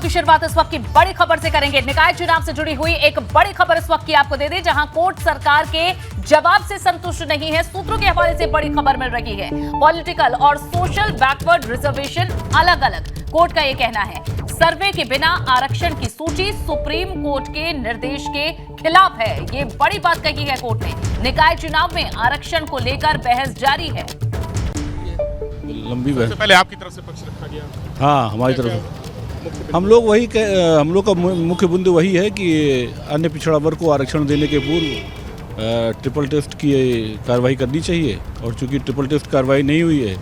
की शुरुआत इस वक्त की बड़ी खबर से करेंगे। निकाय चुनाव से जुड़ी हुई एक बड़ी खबर इस वक्त की आपको दे दें, जहां कोर्ट सरकार के जवाब से संतुष्ट नहीं है। सूत्रों के हवाले से बड़ी खबर मिल रही है। पॉलिटिकल और सोशल बैकवर्ड रिजर्वेशन अलग अलग, कोर्ट का यह कहना है। सर्वे के बिना आरक्षण की सूची सुप्रीम कोर्ट के निर्देश के खिलाफ है। ये बड़ी बात कही है कोर्ट ने। निकाय चुनाव में आरक्षण को लेकर बहस जारी है। लंबी बहस। पहले आपकी तरफ से पक्ष रखा गया? हाँ, हमारी तरफ हम लोग का मुख्य बिंदु वही है कि अन्य पिछड़ा वर्ग को आरक्षण देने के पूर्व ट्रिपल टेस्ट की कार्रवाई करनी चाहिए, और चूंकि ट्रिपल टेस्ट कार्रवाई नहीं हुई है,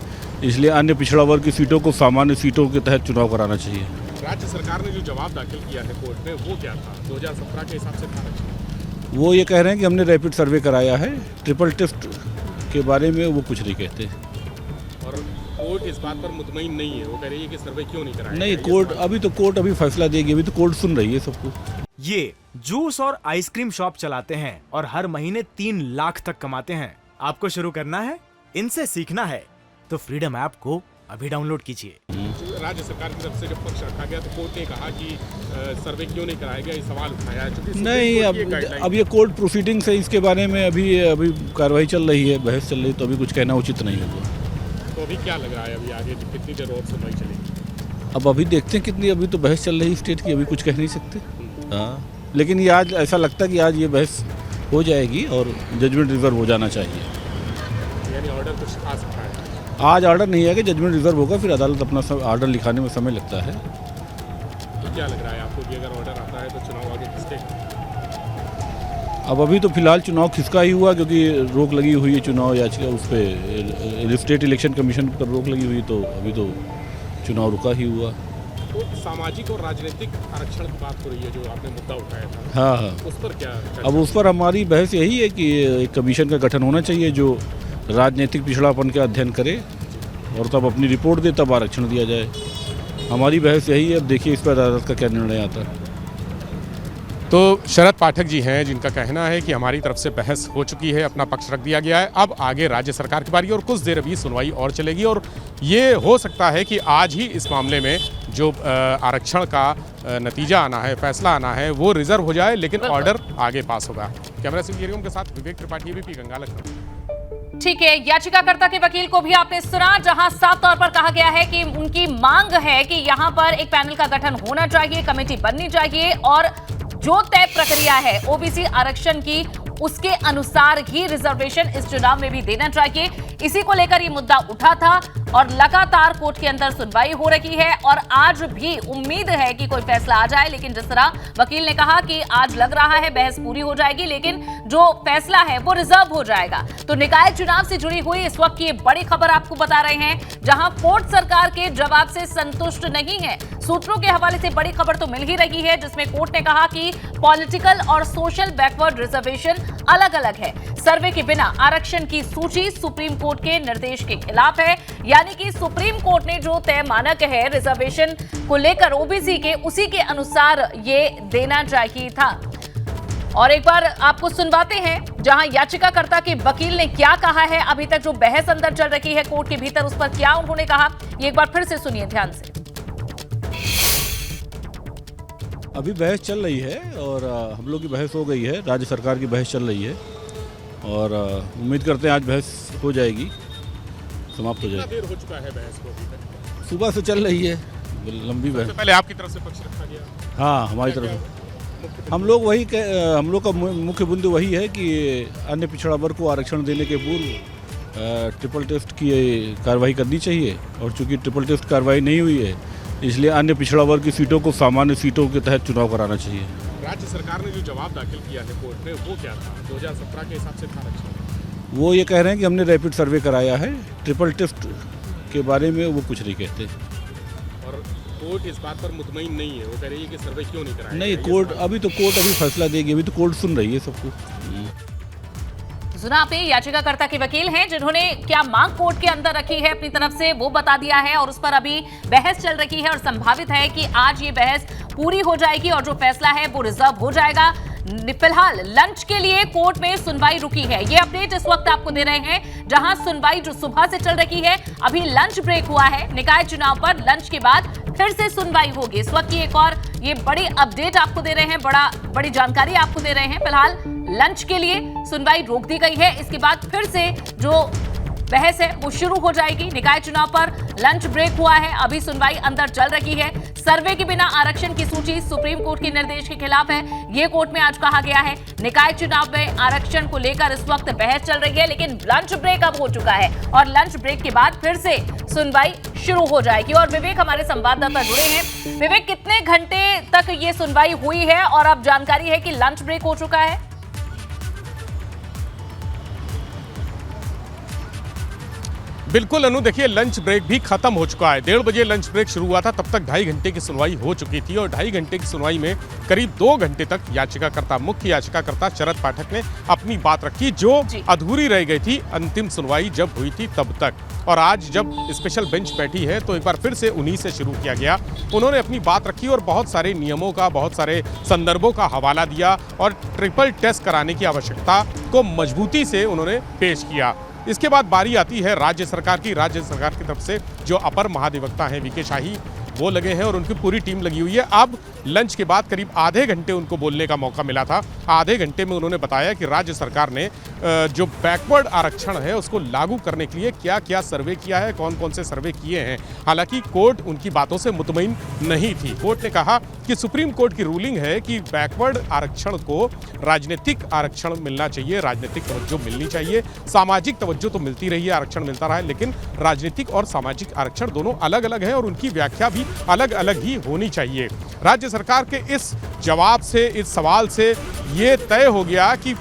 इसलिए अन्य पिछड़ा वर्ग की सीटों को सामान्य सीटों के तहत चुनाव कराना चाहिए। राज्य सरकार ने जो जवाब दाखिल किया है कोर्ट में, वो क्या था? 2017 के हिसाब से था आरक्षण? वो ये कह रहे हैं कि हमने रैपिड सर्वे कराया है, ट्रिपल टेस्ट के बारे में वो कुछ नहीं कहते। और कोर्ट इस बात पर मुतमईन नहीं है, वो कह रही है कि सर्वे क्यों नहीं कराया? नहीं, कोर्ट अभी फैसला देगी, अभी तो कोर्ट सुन रही है सबको। ये जूस और आइसक्रीम शॉप चलाते हैं और हर महीने 3 लाख तक कमाते हैं। आपको शुरू करना है, इनसे सीखना है, तो फ्रीडम ऐप को अभी डाउनलोड कीजिए। राज्य सरकार की तरफ से जब पक्ष रखा गया तो कोर्ट ने कहा कि सर्वे क्यों नहीं कराया गया, ये सवाल उठाया है। नहीं, अब ये कोर्ट प्रोसीडिंग्स है, इसके बारे में अभी कार्रवाई चल रही है, बहस चल रही है, तो अभी कुछ कहना उचित नहीं होगा। तो अभी क्या लग रहा है, अभी आगे कितनी देर और सुनवाई चलेगी? अब अभी देखते हैं कितनी, अभी तो बहस चल रही है स्टेट की, अभी कुछ कह नहीं सकते। हाँ, लेकिन ये आज ऐसा लगता है कि आज ये बहस हो जाएगी और जजमेंट रिजर्व हो जाना चाहिए। यानी ऑर्डर कुछ आ सकता है? आज ऑर्डर नहीं आएगा, जजमेंट रिजर्व होगा, फिर अदालत अपना ऑर्डर लिखाने में समय लगता है। तो क्या लग रहा है आपको कि अगर ऑर्डर आता है तो चुनाव आगे खिसकेगा? अब अभी तो फिलहाल चुनाव खिसका ही हुआ, क्योंकि रोक लगी हुई है चुनाव याचिका, उस पर स्टेट इलेक्शन कमीशन पर रोक लगी हुई, तो अभी तो चुनाव रुका ही हुआ। तो सामाजिक और राजनीतिक आरक्षण की बात हो रही है, जो आपने मुद्दा उठाया था। हाँ, उस पर क्या? अब उस पर हमारी बहस यही है कि एक कमीशन का गठन होना चाहिए जो राजनीतिक पिछड़ापन का अध्ययन करे और तब अपनी रिपोर्ट दे, तब आरक्षण दिया जाए। हमारी बहस यही है। अब देखिए इस पर अदालत का क्या निर्णय आता है। तो शरद पाठक जी हैं, जिनका कहना है कि हमारी तरफ से बहस हो चुकी है, अपना पक्ष रख दिया गया है, अब आगे राज्य सरकार की बारी और कुछ देर अभी सुनवाई और चलेगी, और ये हो सकता है कि आज ही इस मामले में जो आरक्षण का नतीजा आना है, फैसला आना है, वो रिजर्व हो जाए, लेकिन ऑर्डर आगे पास होगा। कैमरा सिंह के साथ विवेक त्रिपाठी, एबीपी गंगा, लखनऊ। ठीक है, याचिकाकर्ता के वकील को भी आपने सुना, जहां साफ तौर पर कहा गया है कि उनकी मांग है कि यहां पर एक पैनल का गठन होना चाहिए, कमेटी बननी चाहिए, और जो तय प्रक्रिया है ओबीसी आरक्षण की, उसके अनुसार ही रिजर्वेशन इस चुनाव में भी देना चाहिए। इसी को लेकर ये मुद्दा उठा था और लगातार कोर्ट के अंदर सुनवाई हो रही है, और आज भी उम्मीद है कि कोई फैसला आ जाए। लेकिन जिस तरह वकील ने कहा कि आज लग रहा है बहस पूरी हो जाएगी, लेकिन जो फैसला है वो रिजर्व हो जाएगा। तो निकाय चुनाव से जुड़ी हुई इस वक्त की बड़ी खबर आपको बता रहे हैं, जहां कोर्ट सरकार के जवाब से संतुष्ट नहीं है। सूत्रों के हवाले से बड़ी खबर तो मिल ही रही है, जिसमें कोर्ट ने कहा कि पॉलिटिकल और सोशल बैकवर्ड रिजर्वेशन अलग अलग है। सर्वे के बिना आरक्षण की सूची सुप्रीम कोर्ट के निर्देश के खिलाफ है। यानी कि सुप्रीम कोर्ट ने जो तय मानक है रिजर्वेशन को लेकर ओबीसी के, उसी के अनुसार ये देना चाहिए था। और एक बार आपको सुनवाते हैं, जहां याचिकाकर्ता के वकील ने क्या कहा है। अभी तक जो बहस अंदर चल रही है कोर्ट के भीतर, उस पर क्या उन्होंने कहा, ये एक बार फिर से सुनिए ध्यान से। अभी बहस चल रही है और हम लोग की बहस हो गई है, राज्य सरकार की बहस चल रही है, और उम्मीद करते हैं आज बहस हो जाएगी, समाप्त हो जाएगी। देर हो चुका है बहस को? अभी तक सुबह से चल रही है लंबी बहस। पहले आपकी तरफ से पक्ष रखा गया? हाँ, हमारी तरफ हम लोग का मुख्य बिंदु वही है कि अन्य पिछड़ा वर्ग को आरक्षण देने के पूर्व ट्रिपल टेस्ट की कार्रवाई करनी चाहिए, और चूंकि ट्रिपल टेस्ट कार्रवाई नहीं हुई है, इसलिए अन्य पिछड़ा वर्ग की सीटों को सामान्य सीटों के तहत चुनाव कराना चाहिए। राज्य सरकार ने जो जवाब दाखिल किया है कोर्ट में, वो क्या था? 2017 के हिसाब से था आरक्षण? वो ये कह रहे हैं कि हमने रैपिड सर्वे कराया है, ट्रिपल टेस्ट के बारे में वो कुछ नहीं कहते। और कोर्ट इस बात पर मुतमईन नहीं है, वो कह रही है कि सर्वे क्यों नहीं कराया? नहीं, अभी तो कोर्ट फैसला देगी, अभी तो कोर्ट सुन रही है सबको। सुना आपने, याचिकाकर्ता के वकील हैं, जिन्होंने क्या मांग कोर्ट के अंदर रखी है अपनी तरफ से वो बता दिया है, और उस पर अभी बहस चल रही है, और संभावित है कि आज ये बहस पूरी हो जाएगी और जो फैसला है वो रिजर्व हो जाएगा। फिलहाल लंच के लिए कोर्ट में सुनवाई रुकी है। ये अपडेट इस वक्त आपको दे रहे हैं, जहां सुनवाई जो सुबह से चल रही है, अभी लंच ब्रेक हुआ है। निकाय चुनाव पर लंच के बाद फिर से सुनवाई होगी। इस वक्त की एक और ये बड़ी अपडेट आपको दे रहे हैं, बड़ी जानकारी आपको दे रहे हैं। फिलहाल लंच के लिए सुनवाई रोक दी गई है। इसके बाद फिर से जो बहस है वो शुरू हो जाएगी। निकाय चुनाव पर लंच ब्रेक हुआ है, अभी सुनवाई अंदर चल रही है। सर्वे के बिना आरक्षण की सूची सुप्रीम कोर्ट के निर्देश के खिलाफ है, ये कोर्ट में आज कहा गया है। निकाय चुनाव में आरक्षण को लेकर इस वक्त बहस चल रही है, लेकिन लंच ब्रेक अब हो चुका है और लंच ब्रेक के बाद फिर से सुनवाई शुरू हो जाएगी। और विवेक हमारे संवाददाता जुड़े हैं। विवेक, कितने घंटे तक ये सुनवाई हुई है और अब जानकारी है कि लंच ब्रेक हो चुका है? बिल्कुल अनु, देखिए लंच ब्रेक भी खत्म हो चुका है। 1:30 बजे लंच ब्रेक शुरू हुआ था, तब तक 2.5 घंटे की सुनवाई हो चुकी थी और 2.5 घंटे की सुनवाई में करीब 2 घंटे तक मुख्य याचिकाकर्ता शरद पाठक ने अपनी बात रखी, जो अधूरी रह गई थी अंतिम सुनवाई जब हुई थी तब तक। और आज जब स्पेशल बेंच बैठी है तो एक बार फिर से उन्हीं से शुरू किया गया। उन्होंने अपनी बात रखी और बहुत सारे नियमों का, बहुत सारे संदर्भों का हवाला दिया और ट्रिपल टेस्ट कराने की आवश्यकता को मजबूती से उन्होंने पेश किया। इसके बाद बारी आती है राज्य सरकार की। राज्य सरकार की तरफ से जो अपर महाधिवक्ता हैं वीके शाही, वो लगे हैं और उनकी पूरी टीम लगी हुई है। अब लंच के बाद करीब आधे घंटे उनको बोलने का मौका मिला था। आधे घंटे में उन्होंने बताया कि राज्य सरकार ने जो बैकवर्ड आरक्षण है उसको लागू करने के लिए क्या क्या सर्वे किया है, कौन कौन से सर्वे किए हैं। हालांकि कोर्ट उनकी बातों से मुतमईन नहीं थी। कोर्ट ने कहा कि सुप्रीम कोर्ट की रूलिंग है कि बैकवर्ड आरक्षण को राजनीतिक आरक्षण मिलना चाहिए, राजनीतिक तवज्जो मिलनी चाहिए। सामाजिक तवज्जो तो मिलती रही है, आरक्षण मिलता रहा है, लेकिन राजनीतिक और सामाजिक आरक्षण दोनों अलग अलग है और उनकी व्याख्या भी अलग अलग ही होनी चाहिए। राज्य सरकार के इस जवाब से, इस सवाल से ये तय हो गया कि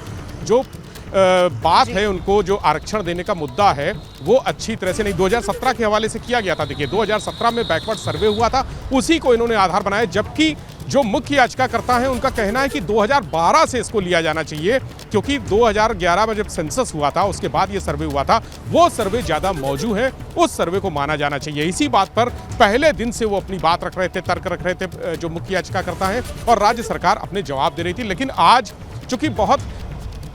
जो बात है, उनको जो आरक्षण देने का मुद्दा है वो अच्छी तरह से नहीं, 2017 के हवाले से किया गया था। देखिए 2017 में बैकवर्ड सर्वे हुआ था, उसी को इन्होंने आधार बनाया, जबकि जो मुख्य याचिकाकर्ता हैं उनका कहना है कि 2012 से इसको लिया जाना चाहिए, क्योंकि 2011 में जब सेंसस हुआ था उसके बाद ये सर्वे हुआ था, वो सर्वे ज़्यादा मौजूद है, उस सर्वे को माना जाना चाहिए। इसी बात पर पहले दिन से वो अपनी बात रख रहे थे, तर्क रख रहे थे जो मुख्य याचिकाकर्ता हैं, और राज्य सरकार अपने जवाब दे रही थी। लेकिन आज चूंकि बहुत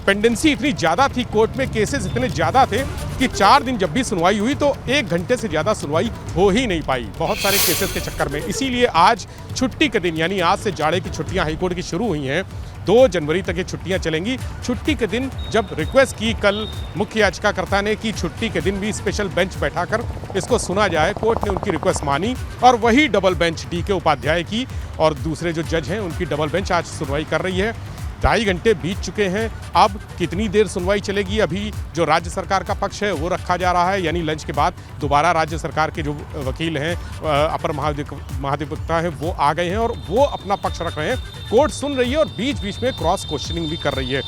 पेंडेंसी इतनी ज़्यादा थी, कोर्ट में केसेस इतने ज़्यादा थे कि 4 दिन जब भी सुनवाई हुई तो 1 घंटे से ज़्यादा सुनवाई हो ही नहीं पाई, बहुत सारे केसेस के चक्कर में। इसीलिए आज छुट्टी के दिन, यानी आज से जाड़े की छुट्टियां हाईकोर्ट की शुरू हुई हैं, 2 जनवरी तक ये छुट्टियां चलेंगी। छुट्टी के दिन जब रिक्वेस्ट की कल मुख्य याचिकाकर्ता ने कि छुट्टी के दिन भी स्पेशल बेंच बैठाकर इसको सुना जाए, कोर्ट ने उनकी रिक्वेस्ट मानी और वही डबल बेंच DK उपाध्याय की और दूसरे जो जज हैं उनकी डबल बेंच आज सुनवाई कर रही है। 2.5 घंटे बीत चुके हैं। अब कितनी देर सुनवाई चलेगी, अभी जो राज्य सरकार का पक्ष है वो रखा जा रहा है, यानी लंच के बाद दोबारा राज्य सरकार के जो वकील हैं, अपर महाधिवक्ता हैं, वो आ गए हैं और वो अपना पक्ष रख रहे हैं। कोर्ट सुन रही है और बीच बीच में क्रॉस क्वेश्चनिंग भी कर रही है।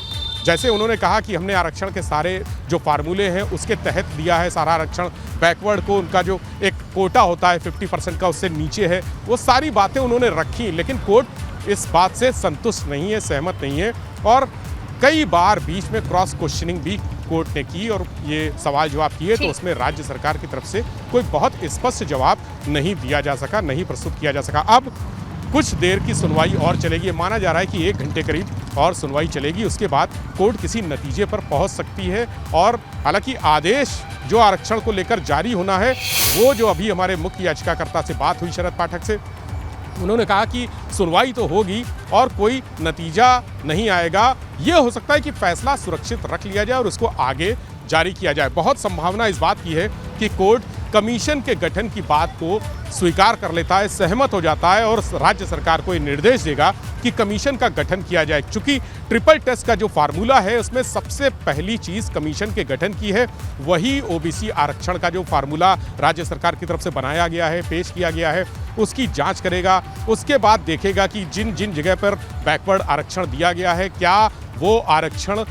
जैसे उन्होंने कहा कि हमने आरक्षण के सारे जो फार्मूले हैं उसके तहत दिया है सारा आरक्षण, बैकवर्ड को उनका जो एक कोटा होता है 50% का उससे नीचे है, वो सारी बातें उन्होंने रखी। लेकिन कोर्ट इस बात से संतुष्ट नहीं है, सहमत नहीं है और कई बार बीच में क्रॉस क्वेश्चनिंग भी कोर्ट ने की और ये सवाल जवाब किए, तो उसमें राज्य सरकार की तरफ से कोई बहुत स्पष्ट जवाब नहीं दिया जा सका, नहीं प्रस्तुत किया जा सका। अब कुछ देर की सुनवाई और चलेगी, माना जा रहा है कि 1 घंटे करीब और सुनवाई चलेगी, उसके बाद कोर्ट किसी नतीजे पर पहुंच सकती है। और हालांकि आदेश जो आरक्षण को लेकर जारी होना है, वो जो अभी हमारे मुख्य याचिकाकर्ता से बात हुई शरद पाठक से, उन्होंने कहा कि सुनवाई तो होगी और कोई नतीजा नहीं आएगा। ये हो सकता है कि फैसला सुरक्षित रख लिया जाए और उसको आगे जारी किया जाए। बहुत संभावना इस बात की है कि कोर्ट कमीशन के गठन की बात को स्वीकार कर लेता है, सहमत हो जाता है और राज्य सरकार को ये निर्देश देगा कि कमीशन का गठन किया जाए। चूंकि ट्रिपल टेस्ट का जो फार्मूला है उसमें सबसे पहली चीज़ कमीशन के गठन की है, वही OBC आरक्षण का जो फार्मूला राज्य सरकार की तरफ से बनाया गया है, पेश किया गया है, उसकी जांच करेगा। उसके बाद देखेगा कि जिन जिन जगह पर बैकवर्ड आरक्षण दिया गया है, क्या वो आरक्षण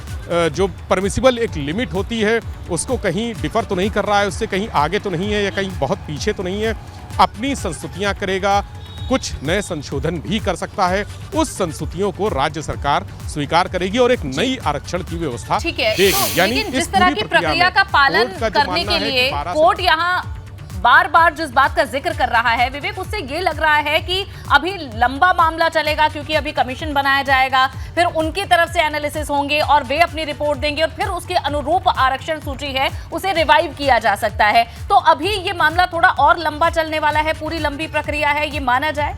जो परमिसिबल एक लिमिट होती है उसको कहीं डिफर तो नहीं कर रहा है, उससे कहीं आगे तो नहीं है या कहीं बहुत पीछे तो नहीं है। अपनी संस्तुतियां करेगा, कुछ नए संशोधन भी कर सकता है, उस संस्तुतियों को राज्य सरकार स्वीकार करेगी और एक नई आरक्षण की व्यवस्था देगी। यानी जिस तरह की प्रक्रिया का पालन करने के लिए कोर्ट यहाँ बार बार जिस बात का जिक्र कर रहा है विवेक, उससे ये लग रहा है कि अभी लंबा मामला चलेगा, क्योंकि अभी कमीशन बनाया जाएगा, फिर उनकी तरफ से एनालिसिस होंगे और वे अपनी रिपोर्ट देंगे और फिर उसके अनुरूप आरक्षण सूची है उसे रिवाइव किया जा सकता है। तो अभी ये मामला थोड़ा और लंबा चलने वाला है, पूरी लंबी प्रक्रिया है, ये माना जाए।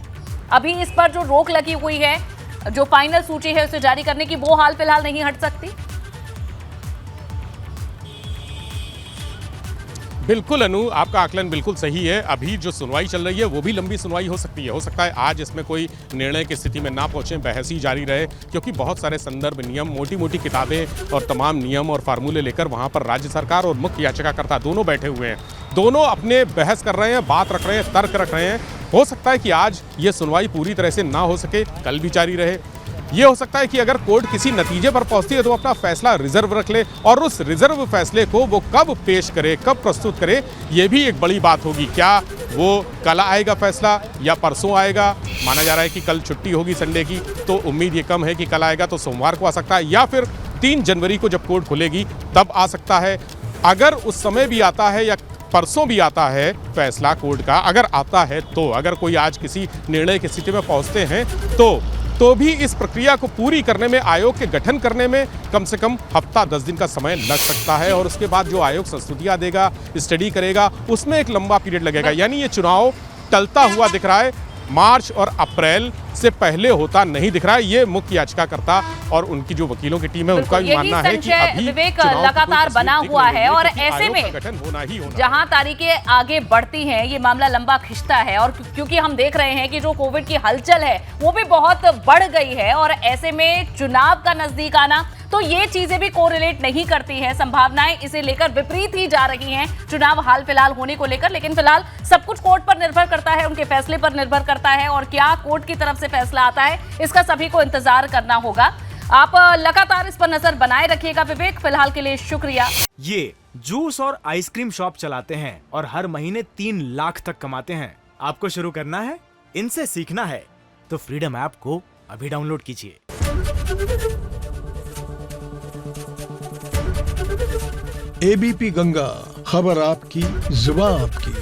अभी इस पर जो रोक लगी हुई है, जो फाइनल सूची है उसे जारी करने की, वो हाल फिलहाल नहीं हट सकती। बिल्कुल अनु, आपका आकलन बिल्कुल सही है। अभी जो सुनवाई चल रही है वो भी लंबी सुनवाई हो सकती है। हो सकता है आज इसमें कोई निर्णय की स्थिति में ना पहुंचे, बहस ही जारी रहे, क्योंकि बहुत सारे संदर्भ नियम, मोटी मोटी किताबें और तमाम नियम और फार्मूले लेकर वहां पर राज्य सरकार और मुख्य याचिकाकर्ता दोनों बैठे हुए हैं। दोनों अपने बहस कर रहे हैं, बात रख रहे हैं, तर्क रख रहे हैं। हो सकता है कि आज ये सुनवाई पूरी तरह से ना हो सके, कल भी जारी रहे। ये हो सकता है कि अगर कोर्ट किसी नतीजे पर पहुंचती है तो अपना फैसला रिजर्व रख ले, और उस रिजर्व फैसले को वो कब पेश करे, कब प्रस्तुत करे, ये भी एक बड़ी बात होगी। क्या वो कल आएगा फैसला या परसों आएगा? माना जा रहा है कि कल छुट्टी होगी संडे की, तो उम्मीद ये कम है कि कल आएगा, तो सोमवार को आ सकता है, या फिर 3 जनवरी को जब कोर्ट खुलेगी तब आ सकता है। अगर उस समय भी आता है या परसों भी आता है फैसला कोर्ट का, अगर आता है तो, अगर कोई आज किसी निर्णय की स्थिति में पहुंचते हैं तो भी इस प्रक्रिया को पूरी करने में, आयोग के गठन करने में कम से कम हफ्ता 10 दिन का समय लग सकता है। और उसके बाद जो आयोग संस्तुतियां देगा, स्टडी करेगा, उसमें एक लंबा पीरियड लगेगा। यानी ये चुनाव टलता हुआ दिख रहा है, मार्च और अप्रैल से पहले होता नहीं दिख रहा है। ये मुख्य याचिकाकर्ता और उनकी जो वकीलों की टीम है उनका भी मानना है कि अभी विवेक लगातार बना हुआ है, और ऐसे में गठन होना ही होना, जहां तारीखें आगे बढ़ती हैं ये मामला लंबा खिंचता है। और क्योंकि हम देख रहे हैं कि जो कोविड की हलचल है वो भी बहुत बढ़ गई है, और ऐसे में चुनाव का नजदीक आना, तो ये चीजें भी कोरिलेट नहीं करती हैं। संभावनाएं इसे लेकर विपरीत ही जा रही हैं चुनाव हाल फिलहाल होने को लेकर। लेकिन फिलहाल सब कुछ कोर्ट पर निर्भर करता है, उनके फैसले पर निर्भर करता है, और क्या कोर्ट की तरफ से फैसला आता है इसका सभी को इंतजार करना होगा। आप लगातार इस पर नजर बनाए रखिएगा विवेक। फिलहाल के लिए शुक्रिया। ये जूस और आइसक्रीम शॉप चलाते हैं और हर महीने 3 लाख तक कमाते हैं। आपको शुरू करना है, इनसे सीखना है, तो फ्रीडम ऐप को अभी डाउनलोड कीजिए। एबीपी गंगा, खबर आपकी, जुबान आपकी।